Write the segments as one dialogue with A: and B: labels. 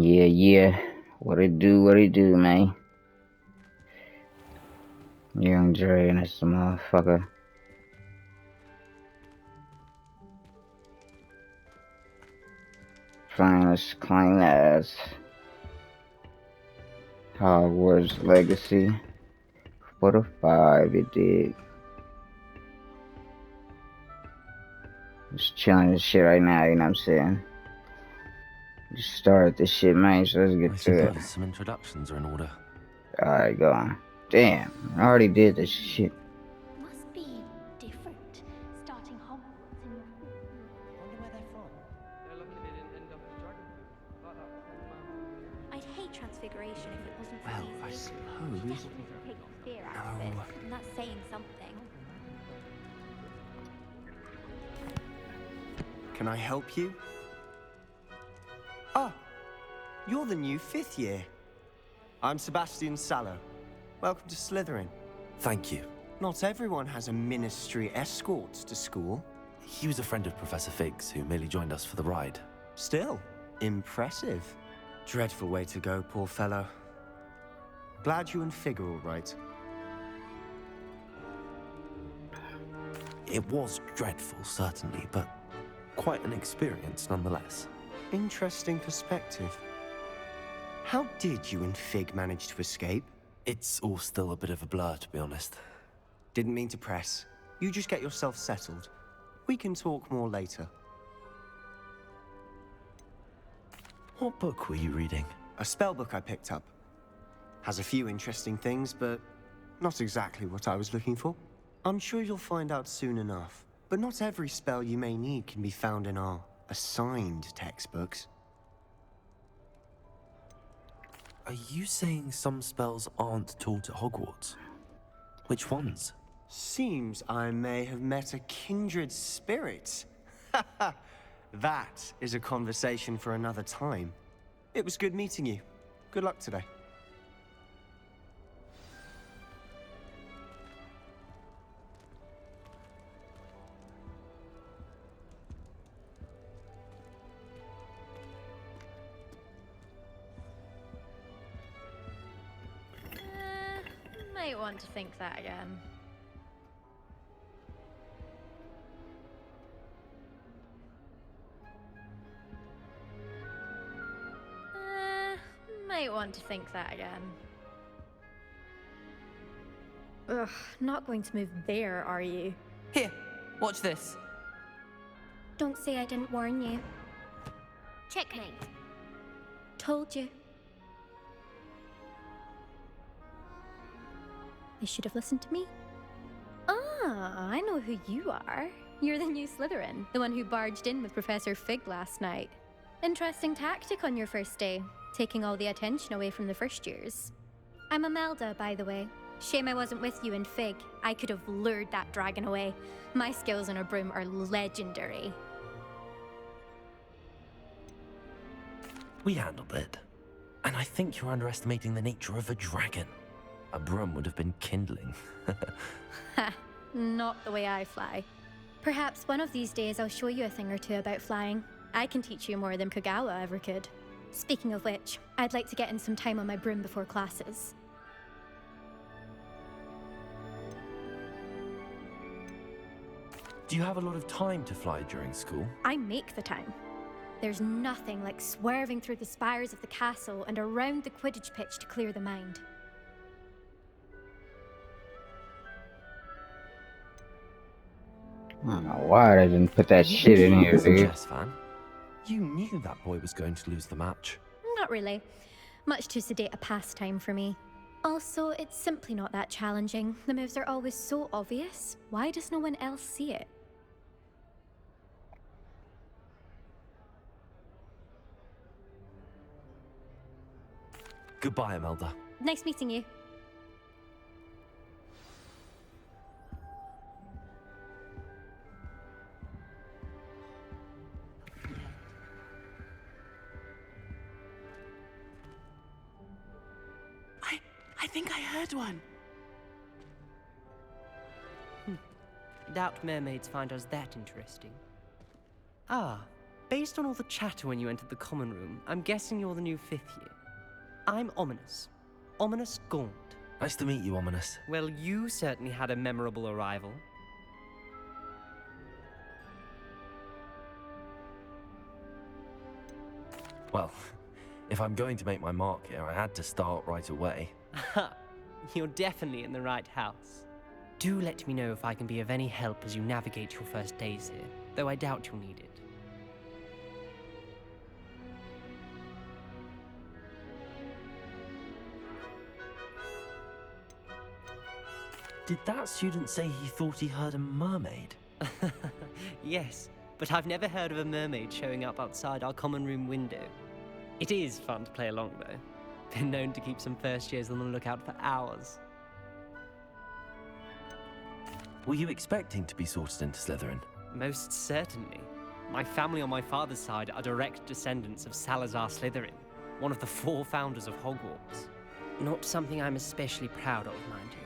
A: Yeah, yeah. What it do, man? Young Dre and this motherfucker. Finest claim as Hogwarts Legacy. For the 5, it did. Just chilling this shit right now, you know what I'm saying? Just started this shit, man, so let's
B: I
A: get to it.
B: suppose some introductions are in order.
A: Alright, go on. Damn, I already did this shit.
C: Must be different starting Hogwarts in your
D: Wonder where they're from.
E: They're lucky they didn't end up as dragon fruit, like that from,
C: I'd hate transfiguration if it wasn't for
B: Well,
C: these
B: I
C: lizards.
B: suppose.
C: Definitely take the fear out of it, and that's saying something.
D: Can I help you? Ah, you're the new 5th year. I'm Sebastian Sallow. Welcome to Slytherin.
B: Thank you.
D: Not everyone has a ministry escort to school.
B: He was a friend of Professor Fig's who merely joined us for the ride.
D: Still, impressive. Dreadful way to go, poor fellow. Glad you and Fig are all right.
B: It was dreadful, certainly, but quite an experience nonetheless.
D: Interesting perspective. How did you and Fig manage to escape?
B: It's all still a bit of a blur, to be honest.
D: Didn't mean to press. You just get yourself settled. We can talk more later.
B: What book were you reading?
D: A spell book I picked up. Has a few interesting things, but not exactly what I was looking for. I'm sure you'll find out soon enough. But not every spell you may need can be found in our assigned textbooks.
B: Are you saying some spells aren't taught at Hogwarts? Which ones?
D: Seems I may have met a kindred spirit. That is a conversation for another time. It was good meeting you. Good luck today.
C: Might want to think that again. Might want to think that again. Ugh, not going to move there, are you?
F: Here, watch this.
C: Don't say I didn't warn you.
G: Checkmate.
C: Told you. You should have listened to me. Ah, I know who you are. You're the new Slytherin, the one who barged in with Professor Fig last night. Interesting tactic on your first day, taking all the attention away from the first years. I'm Imelda, by the way. Shame I wasn't with you in Fig. I could have lured that dragon away. My skills on a broom are legendary.
B: We handled it. And I think you're underestimating the nature of a dragon. A broom would have been kindling.
C: Ha, not the way I fly. Perhaps one of these days I'll show you a thing or two about flying. I can teach you more than Kogawa ever could. Speaking of which, I'd like to get in some time on my broom before classes.
B: Do you have a lot of time to fly during school?
C: I make the time. There's nothing like swerving through the spires of the castle and around the Quidditch pitch to clear the mind.
A: I don't know why they didn't put that shit in here,
B: As a
A: dude.
B: chess fan, you knew that boy was going to lose the match.
C: Not really. Much too sedate a pastime for me. Also, it's simply not that challenging. The moves are always so obvious. Why does no one else see it?
B: Goodbye, Imelda.
C: Nice meeting you.
F: I think I heard one.
H: Doubt mermaids find us that interesting. Ah, Based on all the chatter when you entered the common room, I'm guessing you're the new 5th year. I'm Ominous. Ominous Gaunt.
B: Nice to meet you, Ominous.
H: Well, you certainly had a memorable arrival.
B: Well, if I'm going to make my mark here, I had to start right away.
H: Ha! You're definitely in the right house. Do let me know if I can be of any help as you navigate your first days here, though I doubt you'll need it.
B: Did that student say he thought he heard a mermaid?
H: Yes, but I've never heard of a mermaid showing up outside our common room window. It is fun to play along, though. Been known to keep some first years on the lookout for hours.
B: Were you expecting to be sorted into Slytherin?
H: Most certainly. My family on my father's side are direct descendants of Salazar Slytherin, one of the 4 founders of Hogwarts. Not something I'm especially proud of, mind you.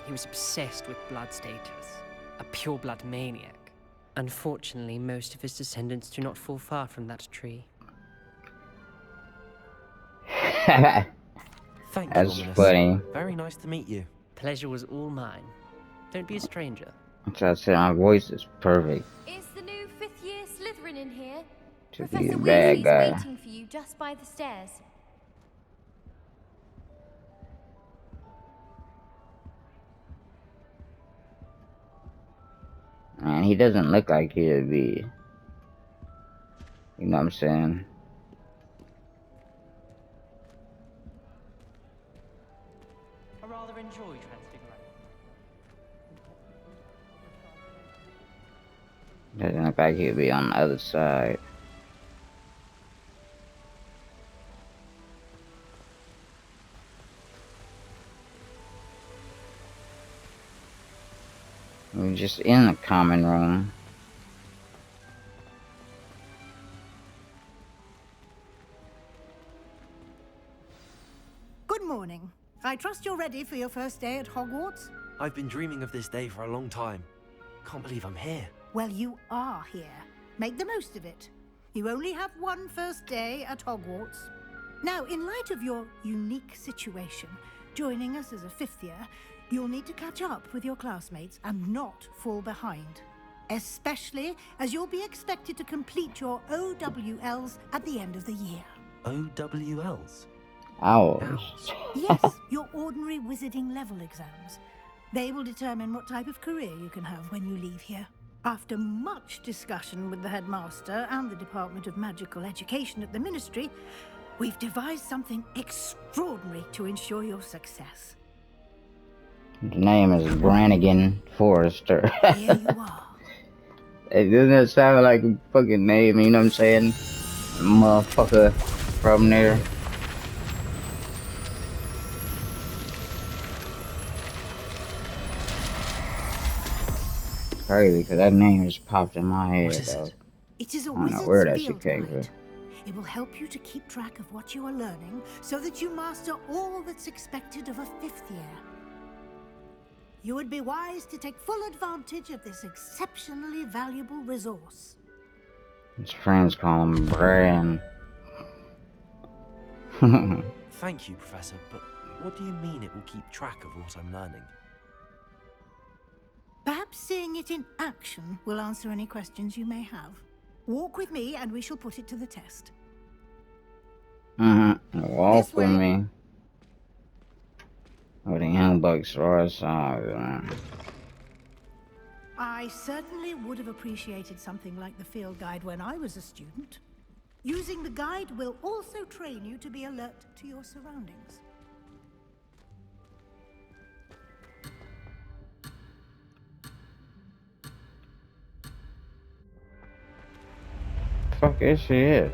H: He was obsessed with blood status, a pure-blood maniac. Unfortunately, most of his descendants do not fall far from that tree.
B: Thank you,
A: That's
B: Ominous.
A: funny.
B: Very nice to meet you.
H: Pleasure was all mine. Don't be a stranger.
A: I'm trying to say my voice is perfect
G: Is the new 5th year Slytherin in here?
A: to be
G: Professor
A: a bad
G: Weasley's
A: guy.
G: waiting for you just by the stairs.
A: Man, he doesn't look like he'd be. You know what I'm saying?
H: I rather enjoy Transfiguration.
A: Doesn't look like he'd be on the other side. We're just in the common room.
I: Good morning. I trust you're ready for your first day at Hogwarts?
B: I've been dreaming of this day for a long time. Can't believe I'm here.
I: Well, you are here. Make the most of it. You only have one first day at Hogwarts. Now, in light of your unique situation, joining us as a 5th year, you'll need to catch up with your classmates and not fall behind. Especially as you'll be expected to complete your OWLs at the end of the year.
B: OWLs?
A: Owls.
I: Yes, your ordinary wizarding level exams. They will determine what type of career you can have when you leave here. After much discussion with the headmaster and the Department of Magical Education at the Ministry, we've devised something extraordinary to ensure your success.
A: The name is Brannigan Forrester.
I: Here you are.
A: It doesn't sound like a fucking name, you know what I'm saying? Motherfucker from there. Crazy, because that name just popped in my head,
B: What is
A: though.
B: it?
I: It is a
A: I don't know
I: wizard's
A: where that
I: field
A: shit came
I: guide.
A: from.
I: It will help you to keep track of what you are learning so that you master all that's expected of a 5th year. You would be wise to take full advantage of this exceptionally valuable resource.
A: His friends call him Bran.
B: Thank you, Professor, but what do you mean it will keep track of what I'm learning?
I: Perhaps seeing it in action will answer any questions you may have. Walk with me and we shall put it to the test.
A: Walk
I: This
A: with
I: way.
A: me. With the young bucks for us.
I: I certainly would have appreciated something like the field guide when I was a student. Using the guide will also train you to be alert to your surroundings.
A: Fuck is she at?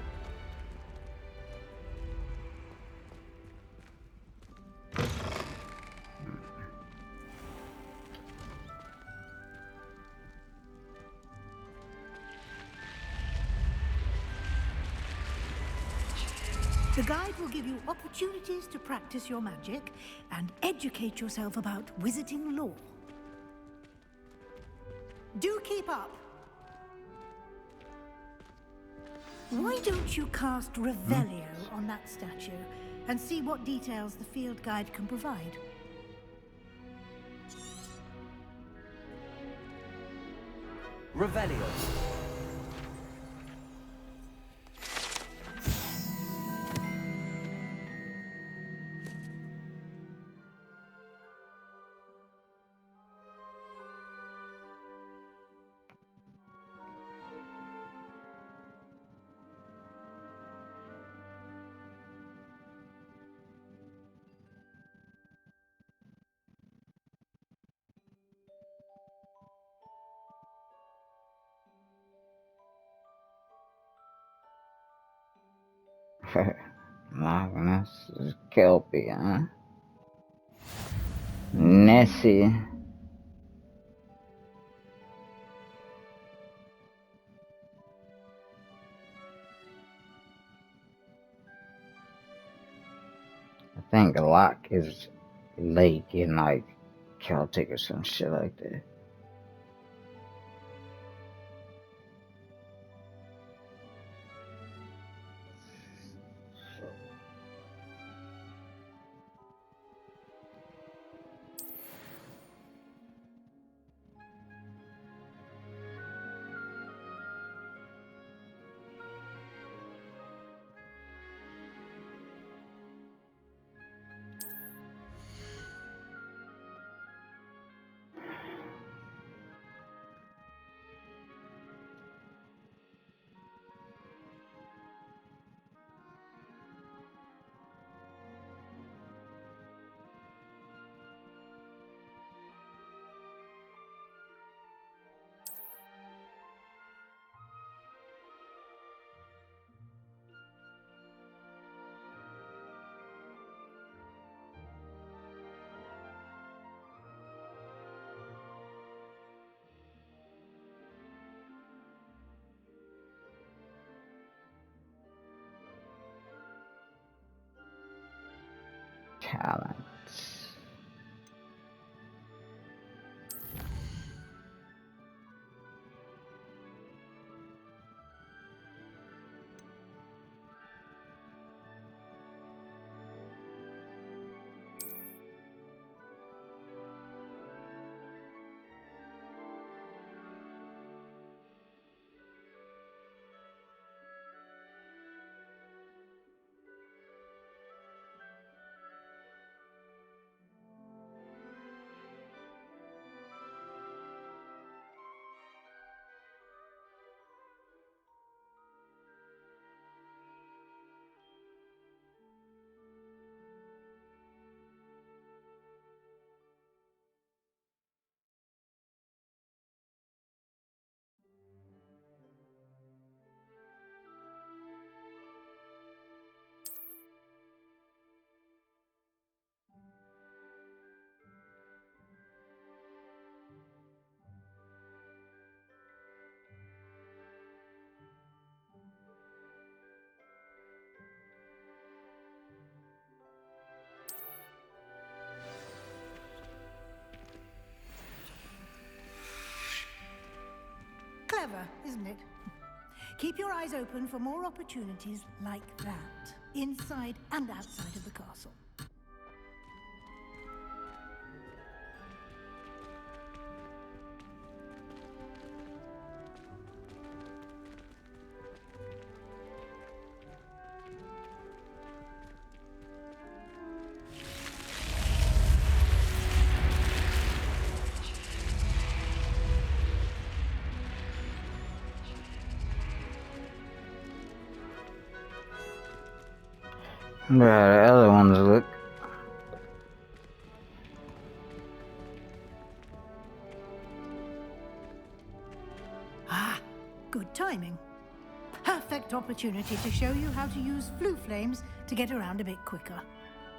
I: The guide will give you opportunities to practice your magic and educate yourself about wizarding lore. Do keep up. Why don't you cast Revelio on that statue and see what details the field guide can provide?
B: Revelio.
A: Magnus Kelpie, huh? Nessie. I think Locke is Lake in like Celtic or some shit like that. Talents.
I: Clever, isn't it? Keep your eyes open for more opportunities like that, inside and outside of the castle.
A: Where the other ones look.
I: Ah, good timing. Perfect opportunity to show you how to use flue flames to get around a bit quicker.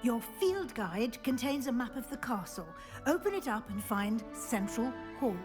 I: Your field guide contains a map of the castle. Open it up and find Central Hall.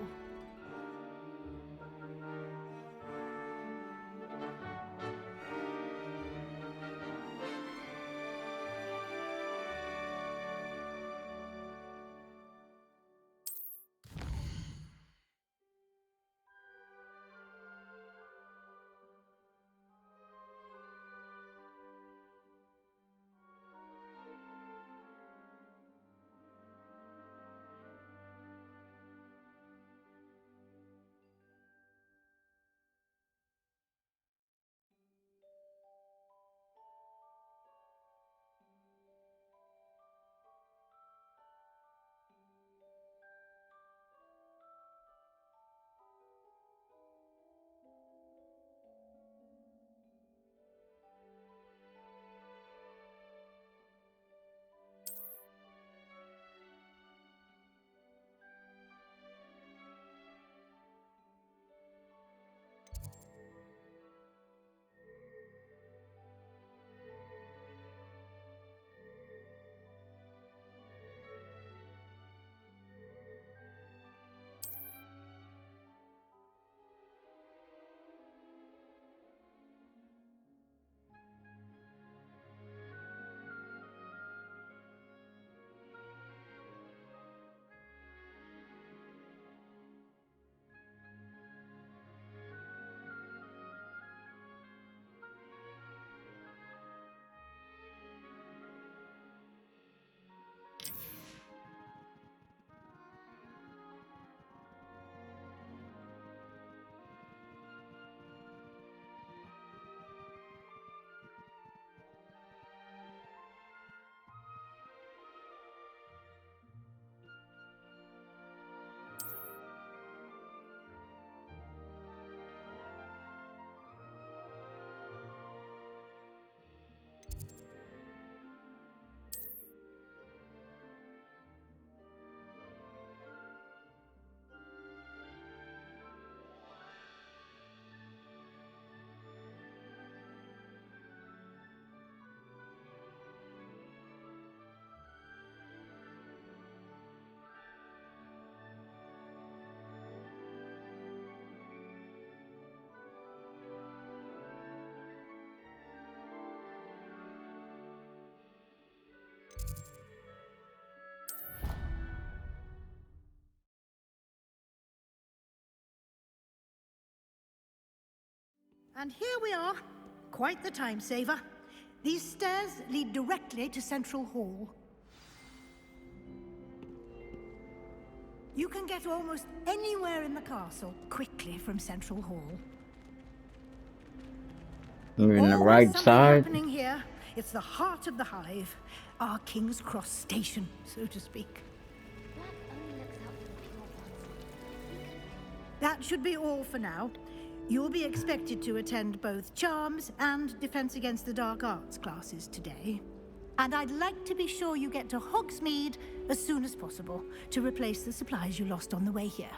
I: And here we are. Quite the time saver. These stairs lead directly to Central Hall. You can get almost anywhere in the castle quickly from Central Hall.
A: You're in the
I: Always
A: right
I: something
A: side.
I: happening here. It's the heart of the hive. Our King's Cross station, so to speak.
G: Black only looks out for the pure ones.
I: That should be all for now. You'll be expected to attend both Charms and Defense Against the Dark Arts classes today. And I'd like to be sure you get to Hogsmeade as soon as possible to replace the supplies you lost on the way here.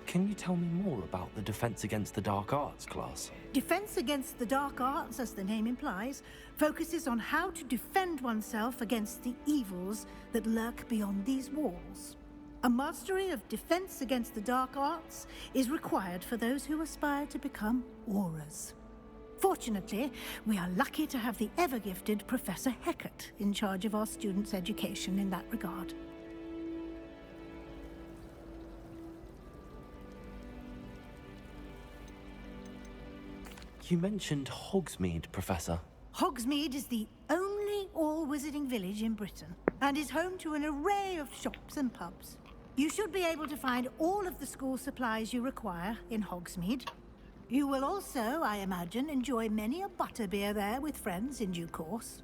B: Can you tell me more about the Defense Against the Dark Arts class?
I: Defense Against the Dark Arts, as the name implies, focuses on how to defend oneself against the evils that lurk beyond these walls. A mastery of Defense Against the Dark Arts is required for those who aspire to become Aurors. Fortunately, we are lucky to have the ever-gifted Professor Hecat in charge of our students' education in that regard.
B: You mentioned Hogsmeade, Professor.
I: Hogsmeade is the only all-wizarding village in Britain and is home to an array of shops and pubs. You should be able to find all of the school supplies you require in Hogsmeade. You will also, I imagine, enjoy many a butterbeer there with friends in due course.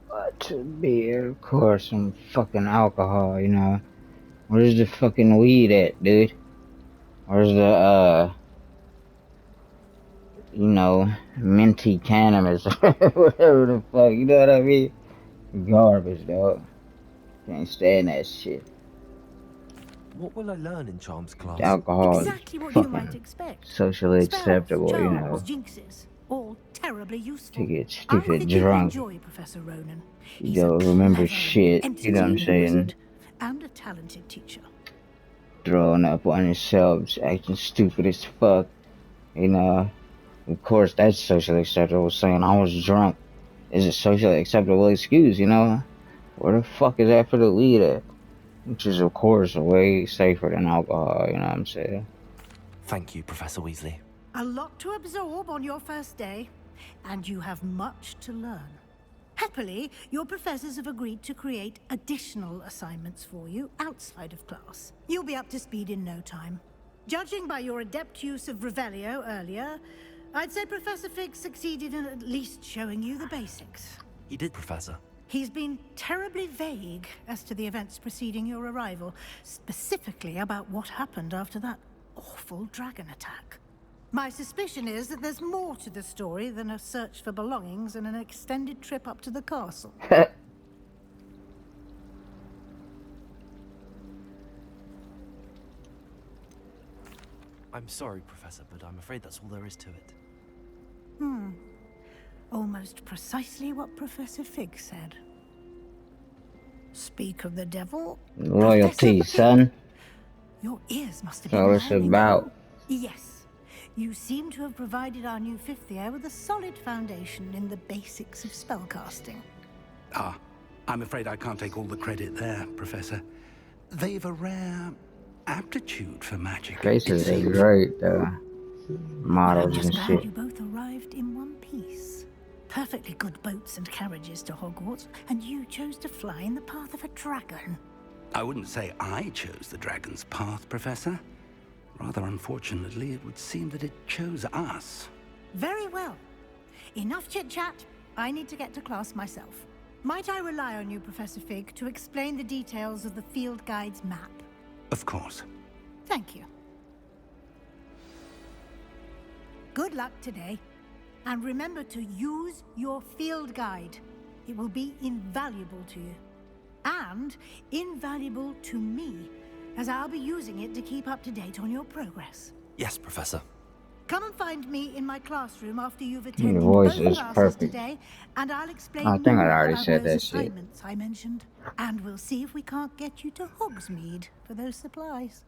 A: Butterbeer, of course, some fucking alcohol, you know. Where's the fucking weed at, dude? Where's the, you know, minty cannabis, whatever the fuck, you know what I mean? Garbage, dog. Can't stand that shit.
B: What will I learn in Charms class?
A: Alcohol
I: Exactly
A: is
I: what you might
A: fucking
I: expect.
A: socially
I: Spells,
A: acceptable, you
I: charms,
A: know.
I: jinxes, all terribly useful.
A: To get
I: I
A: stupid
I: think you'll
A: drunk.
I: enjoy Professor Ronan.
A: You
I: He's a
A: don't remember
I: clever,
A: shit, you know what I'm
I: entertaining
A: saying?
I: wizard and a talented teacher.
A: Throwing up on yourselves, acting stupid as fuck. You know, of course that's socially acceptable. Saying I was drunk is a socially acceptable excuse, you know? Where the fuck is that for the weed at? Which is, of course, way safer than alcohol, you know what I'm saying?
B: Thank you, Professor Weasley.
I: A lot to absorb on your first day, and you have much to learn. Happily, your professors have agreed to create additional assignments for you outside of class. You'll be up to speed in no time. Judging by your adept use of Revelio earlier, I'd say Professor Fig succeeded in at least showing you the basics.
B: He did, Professor.
I: He's been terribly vague as to the events preceding your arrival, specifically about what happened after that awful dragon attack. My suspicion is that there's more to the story than a search for belongings and an extended trip up to the castle.
B: I'm sorry, Professor, but I'm afraid that's all there is to it.
I: Almost precisely what Professor Fig said. Speak of the devil.
A: Loyalty,
I: Professor Fig,
A: son.
I: your ears must have
A: That's
I: been
A: all it's
I: burning.
A: about.
I: Yes. You seem to have provided our new fifth year with a solid foundation in the basics of spellcasting.
J: Ah, I'm afraid I can't take all the credit there, Professor. They've a rare aptitude for magic.
A: Faces
J: it
A: are
J: seems.
A: great, though.
I: I'm
A: Models
I: just
A: and
I: glad
A: shit.
I: you both arrived in one piece. Perfectly good boats and carriages to Hogwarts, and you chose to fly in the path of a dragon.
J: I wouldn't say I chose the dragon's path, Professor. Rather unfortunately, it would seem that it chose us.
I: Very well. Enough chit-chat. I need to get to class myself. Might I rely on you, Professor Fig, to explain the details of the field guide's map?
J: Of course.
I: Thank you. Good luck today. And remember to use your field guide. It will be invaluable to you. And invaluable to me, as I'll be using it to keep up to date on your progress.
B: Yes, Professor.
I: Come and find me in my classroom after you've attended
A: voice
I: both
A: is
I: classes
A: perfect.
I: today, and I'll explain
A: I think I
I: more
A: already
I: about
A: said
I: those
A: that shit.
I: assignments I mentioned. And we'll see if we can't get you to Hogsmeade for those supplies.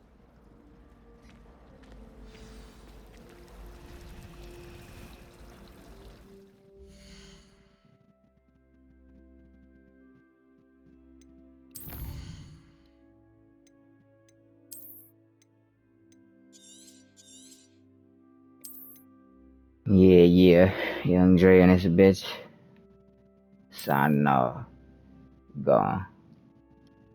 A: Yeah. Young Dre and his bitch. Signing off. Gone.